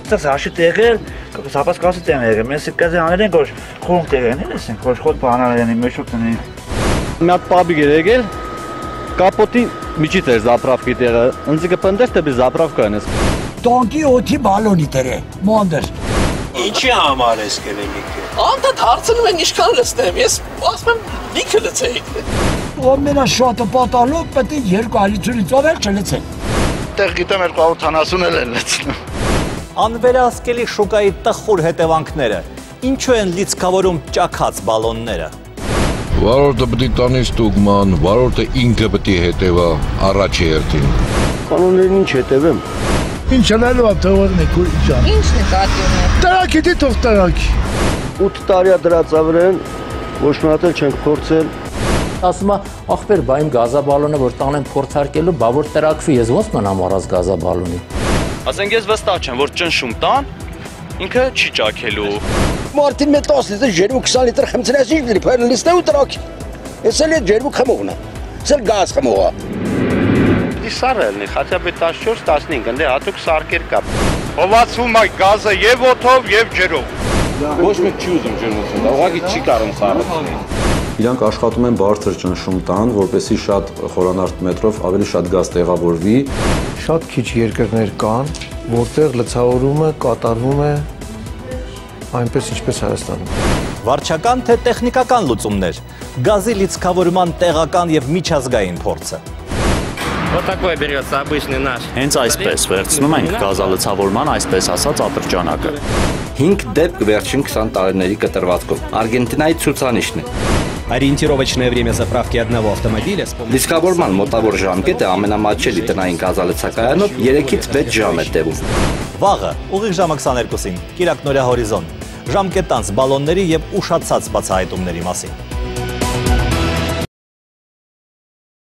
Ստաս հաշի տեղել, սապաս կասի տեղել, մենք կազի անել ենք, որ խորունգ տեղեն ենք, որ խոտ բանալ են, մեշոք տնի։ Մի հատ պաբիկ էր եկել, կապոտի միջից էր զապրավկի տեղը, ընձի կպնդես թե բի զապրավկա են ես։ Տոնկի օթի բալոնի տեր է, մոնդր։ Ինչի համար ես կերել լիքը։ Անդադ հարցնում են ինչքան լցնեմ, ես ասում եմ լիքը լցեիք։ Ամենաշատը պատալով պետք է 250-ից ավել չլցեն։ Տեղ գիտեմ 270 էլ են լցնում։ Անվերահսկելի շուկայի տխուր հետևանքները, ինչու են լիցքավորում ճաքած բալոնները։ Վարորդը պետք է տանի ստուգման, վարորդը ինքը պետք է հետևա առաջ երթին։ Կանոններին ինչ հետևեմ։ Ինչ անելու է թողորն եք ու իջան։ Ինչ նկատի ունեք։ Տրակի դի թող տրակի։ 8 տարի է դրած ավրեն, ոչ մի հատ էլ չենք փորձել։ Ասում է, ախպեր, բա իմ գազաբալոնը որ տանեմ փորձարկելու, բա որ տրակվի, ես ոնց մնամ առանց գազաբալոնի։ Ասենք ես վստահ չեմ, որ ճնշում տան, ինքը չի ճաքելու։ Մարտին մետ 10 լիտր ջերմուկ 20 լիտր խմցնես ինչ դրի, փայլ լիստը ու տրակ։ Ես էլ ջերմուկ խմողն է։ Ես էլ գազ խմողա։ Իսարելնի, хотя бы 14-15, ընդ հատուկ սարքեր կա։ Հովացում է գազը եւ օդով եւ ջրով։ Ոչ մեկ չի ուզում ջրմություն, ուղղակի չի կարող սարքել։ Իրանք աշխատում են բարձր ճնշում տան, որպեսզի շատ խորանարդ մետրով ավելի շատ գազ տեղավորվի։ Շատ քիչ երկրներ կան, որտեղ լցավորումը կատարվում է այնպես ինչպես Հայաստանում։ Վարչական թե տեխնիկական լուծումներ, գազի լիցքավորման տեղական եւ միջազգային փորձը։ Вот такой берется обычный наш։ Հենց այսպես վերցնում ենք գազալցավորման այսպես ասած ատրճանակը։ 5 դեպք վերջին 20 տարիների կտրվածքով։ Արգենտինայի ցուցանիշն է։ Ориентировочное время заправки одного автомобиля с помощью... Լիցքավորման մոտավոր ժամկետը ամենամատչելի տնային գազալցակայանով 3-ից 6 ժամ է տևում։ Վաղը, ուղիղ ժամը 22-ին, Կիրակ Նորյա Հորիզոն, ժամկետանց բալոնների եւ ուշացած բացահայտումների մասին։